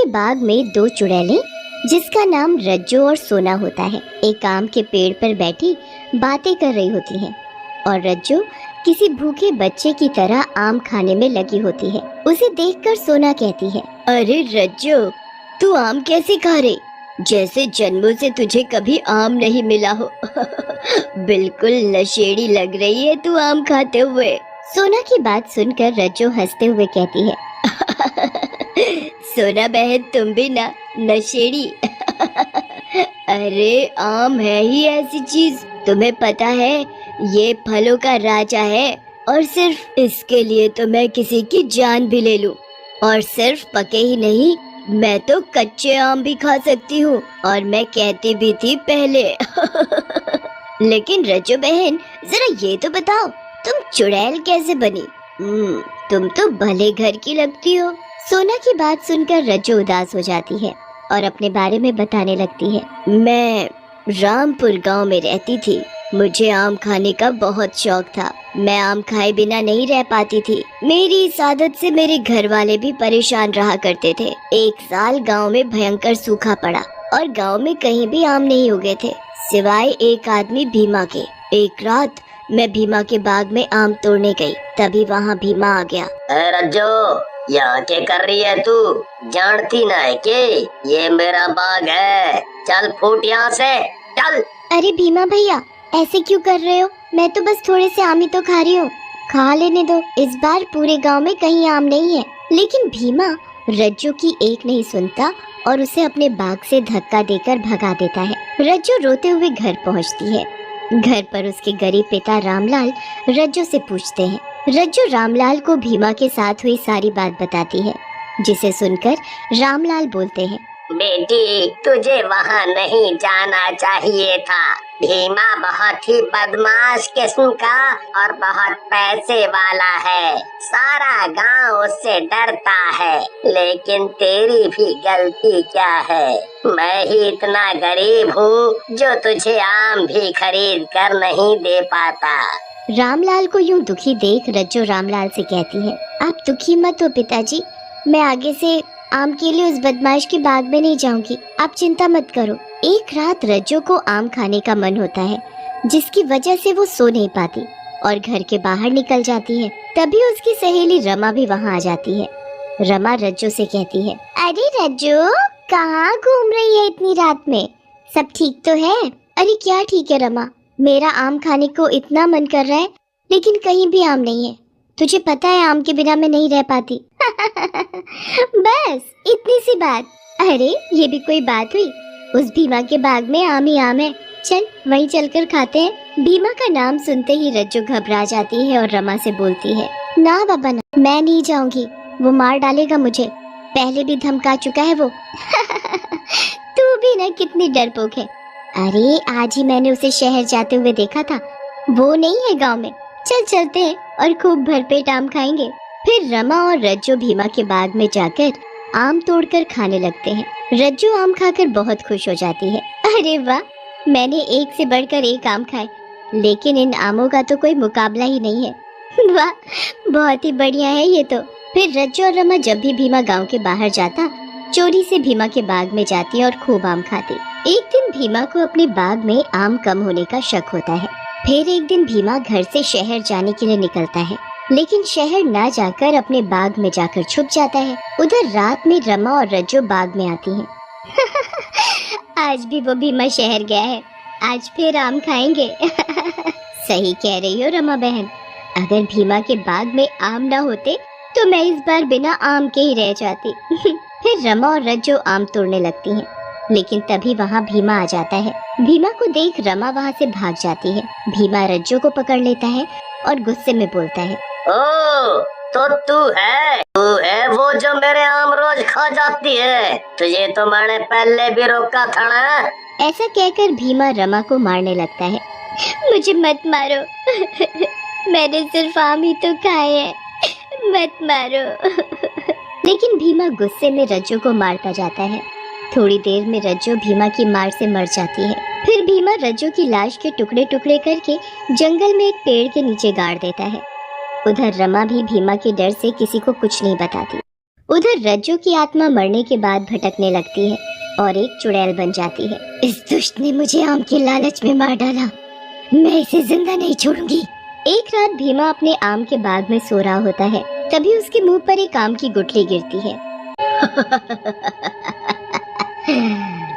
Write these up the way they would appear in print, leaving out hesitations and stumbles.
बाग में दो चुड़ैलें जिसका नाम रज्जो और सोना होता है, एक आम के पेड़ पर बैठी बातें कर रही होती हैं और रज्जो किसी भूखे बच्चे की तरह आम खाने में लगी होती है। उसे देखकर सोना कहती है, अरे रज्जो, तू आम कैसे खा रही, जैसे जन्मों से तुझे कभी आम नहीं मिला हो। बिल्कुल नशेड़ी लग रही है तू आम खाते हुए। सोना की बात सुनकर रज्जो हंसते हुए कहती है, सोना बहन तुम भी ना नशेड़ी। अरे आम है ही ऐसी चीज, तुम्हें पता है ये फलों का राजा है और सिर्फ इसके लिए तो मैं किसी की जान भी ले लूं। और सिर्फ पके ही नहीं, मैं तो कच्चे आम भी खा सकती हूँ और मैं कहती भी थी पहले। लेकिन रज्जो बहन जरा ये तो बताओ, तुम चुड़ैल कैसे बनी? तुम तो भले घर की लगती हो। सोना की बात सुनकर रज्जो उदास हो जाती है और अपने बारे में बताने लगती है, मैं रामपुर गांव में रहती थी। मुझे आम खाने का बहुत शौक था। मैं आम खाए बिना नहीं रह पाती थी। मेरी इस आदत से मेरे घर वाले भी परेशान रहा करते थे। एक साल गांव में भयंकर सूखा पड़ा और गांव में कहीं भी आम नहीं उगे थे, सिवाय एक आदमी भीमा के। एक रात मैं भीमा के बाग में आम तोड़ने गई, तभी वहाँ भीमा आ गया। रज्जो, यहाँ क्या कर रही है तू? जानती ना है कि ये मेरा बाग है, चल फूट यहाँ से, चल। अरे भीमा भैया, ऐसे क्यों कर रहे हो? मैं तो बस थोड़े से आम ही तो खा रही हूँ, खा लेने दो। इस बार पूरे गांव में कहीं आम नहीं है। लेकिन भीमा रज्जो की एक नहीं सुनता और उसे अपने बाग से धक्का देकर भगा देता है। रज्जो रोते हुए घर पहुँचती है। घर पर उसके गरीब पिता रामलाल रज्जो से पूछते हैं। रज्जो रामलाल को भीमा के साथ हुई सारी बात बताती है, जिसे सुनकर रामलाल बोलते हैं, बेटी तुझे वहाँ नहीं जाना चाहिए था। भीमा बहुत ही बदमाश किस्म का और बहुत पैसे वाला है। सारा गांव उससे डरता है। लेकिन तेरी भी गलती क्या है? मैं ही इतना गरीब हूँ जो तुझे आम भी खरीद कर नहीं दे पाता। रामलाल को यूं दुखी देख रज्जो रामलाल से कहती है, आप दुखी मत हो पिताजी, मैं आगे से आम के लिए उस बदमाश के बाग में नहीं जाऊंगी, आप चिंता मत करो। एक रात रज्जो को आम खाने का मन होता है, जिसकी वजह से वो सो नहीं पाती और घर के बाहर निकल जाती है। तभी उसकी सहेली रमा भी वहाँ आ जाती है। रमा रज्जो से कहती है, अरे रज्जो, कहाँ घूम रही है इतनी रात में? सब ठीक तो है? अरे क्या ठीक है रमा, मेरा आम खाने को इतना मन कर रहा है, लेकिन कहीं भी आम नहीं है। तुझे पता है आम के बिना मैं नहीं रह पाती। बस इतनी सी बात। अरे ये भी कोई बात हुई? उस भीमा के बाग में आम ही आम है, चल वहीं चलकर खाते हैं। भीमा का नाम सुनते ही रज्जो घबरा जाती है और रमा से बोलती है, ना बाबा ना, मैं नहीं जाऊंगी, वो मार डालेगा मुझे, पहले भी धमका चुका है वो। तू भी ना कितनी डरपोक है। अरे आज ही मैंने उसे शहर जाते हुए देखा था, वो नहीं है गांव में। चल चलते हैं और खूब भरपेट आम खाएंगे। फिर रमा और रज्जो भीमा के बाग में जाकर आम तोड़कर खाने लगते हैं। रज्जो आम खाकर बहुत खुश हो जाती है। अरे वाह, मैंने एक से बढ़कर एक आम खाए, लेकिन इन आमों का तो कोई मुकाबला ही नहीं है। वाह, बहुत ही बढ़िया है ये तो। फिर रज्जो और रमा जब भी भीमा गांव के बाहर जाता, चोरी से भीमा के बाग में जाती और खूब आम खाती। एक दिन भीमा को अपने बाग में आम कम होने का शक होता है। फिर एक दिन भीमा घर से शहर जाने के लिए निकलता है, लेकिन शहर ना जाकर अपने बाग में जाकर छुप जाता है। उधर रात में रमा और रज्जो बाग में आती हैं। आज भी वो भीमा शहर गया है, आज फिर आम खाएंगे। सही कह रही हो रमा बहन, अगर भीमा के बाग में आम ना होते तो मैं इस बार बिना आम के ही रह जाती। फिर रमा और रज्जो आम तोड़ने लगती हैं, लेकिन तभी वहाँ भीमा आ जाता है। भीमा को देख रमा वहाँ से भाग जाती है। भीमा रज्जो को पकड़ लेता है और गुस्से में बोलता है, ओ तो तू है वो जो मेरे आम रोज खा जाती है। तुझे तो मैंने पहले भी रोका था ना। ऐसा कहकर भीमा रमा को मारने लगता है। मुझे मत मारो, मैंने सिर्फ आम ही तो खाए हैं, मत मारो। लेकिन भीमा गुस्से में रज्जो को मारता जाता है। थोड़ी देर में रज्जो भीमा की मार से मर जाती है। फिर भीमा रज्जो की लाश के टुकड़े टुकड़े करके जंगल में एक पेड़ के नीचे गाड़ देता है। उधर रमा भी भीमा के डर से किसी को कुछ नहीं बताती। उधर रज्जू की आत्मा मरने के बाद भटकने लगती है और एक चुड़ैल बन जाती है। इस दुष्ट ने मुझे आम के लालच में मार डाला, मैं इसे जिंदा नहीं छोड़ूंगी। एक रात भीमा अपने आम के बाग में सो रहा होता है, तभी उसके मुंह पर एक आम की गुठली गिरती है।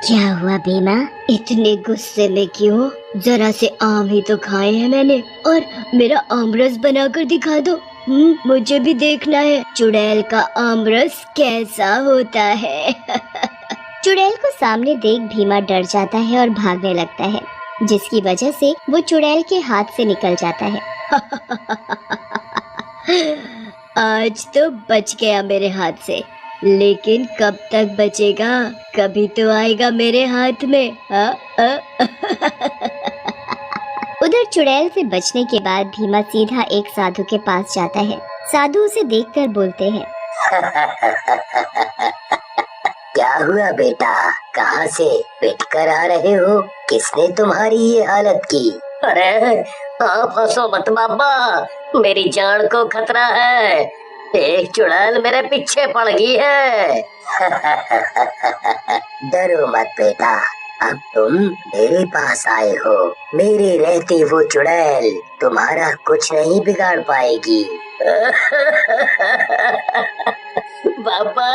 क्या हुआ भीमा, इतने गुस्से में क्यों? जरा से आम ही तो खाए हैं मैंने, और मेरा आमरस बनाकर दिखा दो। मुझे भी देखना है चुड़ैल का आमरस कैसा होता है। चुड़ैल को सामने देख भीमा डर जाता है और भागने लगता है, जिसकी वजह से वो चुड़ैल के हाथ से निकल जाता है। आज तो बच गया मेरे हाथ से, लेकिन कब तक बचेगा? कभी तो आएगा मेरे हाथ में। उधर चुड़ैल से बचने के बाद भीमा सीधा एक साधु के पास जाता है। साधु उसे देखकर बोलते हैं, क्या हुआ बेटा, कहाँ से पिट कर आ रहे हो? किसने तुम्हारी ये हालत की? अरे आप हंसो मत बाबा, मेरी जान को खतरा है, एक चुड़ैल मेरे पीछे पड़ गई है। डरो मत बेटा, अब तुम मेरे पास आए हो, मेरे रहते वो चुड़ैल तुम्हारा कुछ नहीं बिगाड़ पाएगी। बाबा,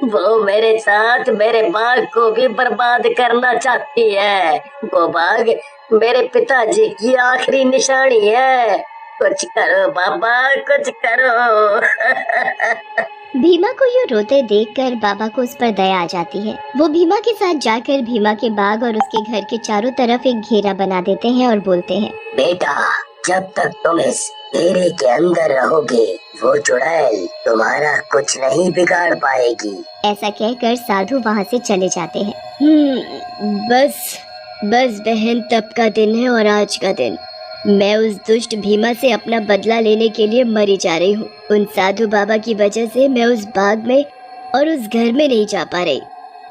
वो मेरे साथ मेरे बाग को भी बर्बाद करना चाहती है। वो बाग मेरे पिताजी की आखिरी निशानी है। कुछ करो बाबा, कुछ करो। भीमा को यूँ रोते देखकर बाबा को उस पर दया आ जाती है। वो भीमा के साथ जाकर भीमा के बाग और उसके घर के चारों तरफ एक घेरा बना देते हैं और बोलते हैं, बेटा, जब तक तुम इस घेरे के अंदर रहोगे, वो चुड़ैल तुम्हारा कुछ नहीं बिगाड़ पाएगी। ऐसा कहकर साधु वहाँ से चले जाते हैं। बस बहन, तब का दिन है और आज का दिन मैं उस दुष्ट भीमा से अपना बदला लेने के लिए मरी जा रही हूँ। उन साधु बाबा की वजह से मैं उस बाग में और उस घर में नहीं जा पा रही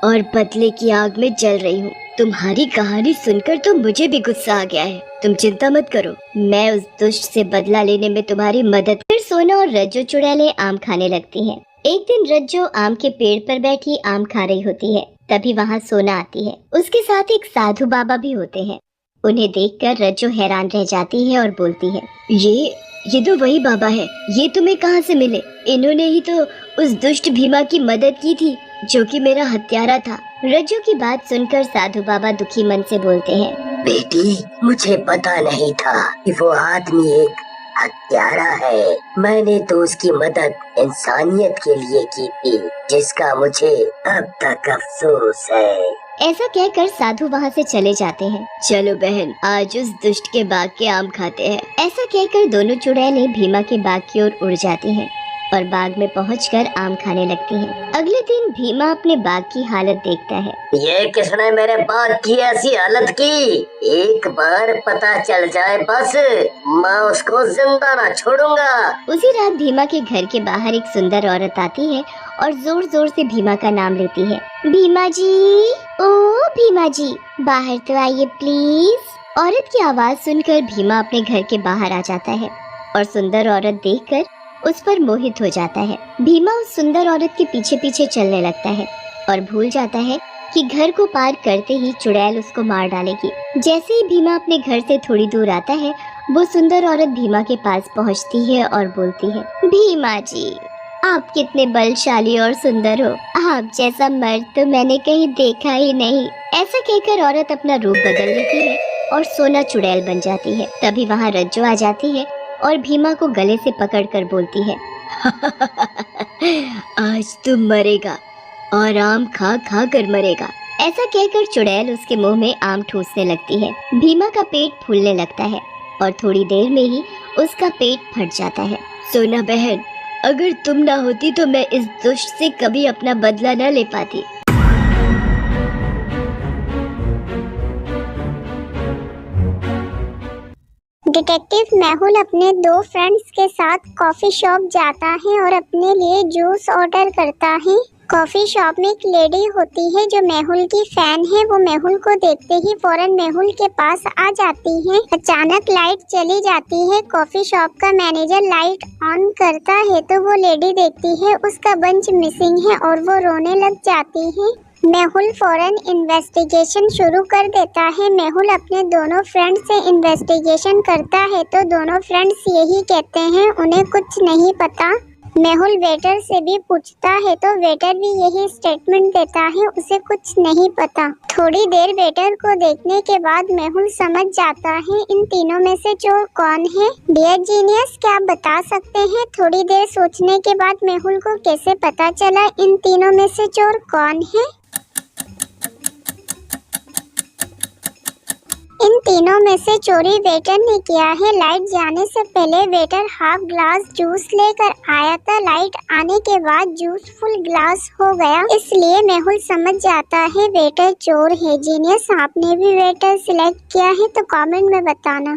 और बदले की आग में जल रही हूँ। तुम्हारी कहानी सुनकर तो मुझे भी गुस्सा आ गया है। तुम चिंता मत करो, मैं उस दुष्ट से बदला लेने में तुम्हारी मदद। फिर सोना और रज्जो चुड़ैलें आम खाने लगती हैं। एक दिन रज्जो आम के पेड़ पर बैठी आम खा रही होती है, तभी वहाँ सोना आती है। उसके साथ एक साधु बाबा भी होते हैं। उन्हें देखकर रज्जो हैरान रह जाती है और बोलती है, ये तो वही बाबा है। ये तुम्हें कहाँ से मिले? इन्होंने ही तो उस दुष्ट भीमा की मदद की थी, जो कि मेरा हत्यारा था। रज्जो की बात सुनकर साधु बाबा दुखी मन से बोलते हैं, बेटी, मुझे पता नहीं था कि वो आदमी एक हत्यारा है। मैंने तो उसकी मदद इंसानियत के लिए की थी, जिसका मुझे अब तक अफसोस है। ऐसा कहकर साधु वहाँ से चले जाते हैं। चलो बहन, आज उस दुष्ट के बाग के आम खाते हैं। ऐसा कहकर दोनों चुड़ैलें भीमा के बाग की ओर उड़ जाती हैं और बाग में पहुंचकर आम खाने लगती हैं। अगले दिन भीमा अपने बाग की हालत देखता है। ये किसने मेरे बाग की ऐसी हालत की? एक बार पता चल जाए बस, मैं उसको जिंदा ना छोड़ूंगा। उसी रात भीमा के घर के बाहर एक सुंदर औरत आती है और जोर जोर से भीमा का नाम लेती है। भीमा जी, ओ भीमा जी, बाहर तो आइए प्लीज। औरत की आवाज सुनकर भीमा अपने घर के बाहर आ जाता है और सुंदर औरत देखकर उस पर मोहित हो जाता है। भीमा उस सुंदर औरत के पीछे पीछे चलने लगता है और भूल जाता है कि घर को पार करते ही चुड़ैल उसको मार डालेगी। जैसे ही भीमा अपने घर से थोड़ी दूर आता है, वो सुंदर औरत भीमा के पास पहुंचती है और बोलती है, भीमा जी, आप कितने बलशाली और सुंदर हो। आप जैसा मर्द तो मैंने कहीं देखा ही नहीं। ऐसा कहकर औरत अपना रूप बदल लेती है और सोना चुड़ैल बन जाती है। तभी वहाँ रज्जो आ जाती है और भीमा को गले से पकड़कर बोलती है, आज तुम मरेगा और आम खा खा कर मरेगा। ऐसा कहकर चुड़ैल उसके मुंह में आम ठूसने लगती है। भीमा का पेट फूलने लगता है और थोड़ी देर में ही उसका पेट फट जाता है। सोना बहन, अगर तुम ना होती तो मैं इस दुष्ट से कभी अपना बदला न ले पाती। डिटेक्टिव मेहुल अपने 2 फ्रेंड्स के साथ कॉफी शॉप जाता है और अपने लिए जूस ऑर्डर करता है। कॉफी शॉप में एक लेडी होती है जो मेहुल की फैन है। वो मेहुल को देखते ही फौरन मेहुल के पास आ जाती है। अचानक लाइट चली जाती है। कॉफी शॉप का मैनेजर लाइट ऑन करता है तो वो लेडी देखती है उसका बंच मिसिंग है और वो रोने लग जाती है। मेहुल फौरन इन्वेस्टिगेशन शुरू कर देता है। मेहुल अपने दोनों फ्रेंड से इन्वेस्टिगेशन करता है तो दोनों फ्रेंड्स यही कहते हैं उन्हें कुछ नहीं पता। मेहुल वेटर से भी पूछता है तो वेटर भी यही स्टेटमेंट देता है उसे कुछ नहीं पता। थोड़ी देर वेटर को देखने के बाद मेहुल समझ जाता है इन तीनों में से चोर कौन है। डियर जीनियस, क्या आप बता सकते हैं थोड़ी देर सोचने के बाद मेहुल को कैसे पता चला इन तीनों में से चोर कौन है? इन तीनों में से चोरी वेटर ने किया है। लाइट जाने से पहले वेटर हाफ ग्लास जूस लेकर आया था। लाइट आने के बाद जूस फुल ग्लास हो गया, इसलिए मेहुल समझ जाता है वेटर चोर है। जीनियस, आपने भी वेटर सिलेक्ट किया है तो कमेंट में बताना।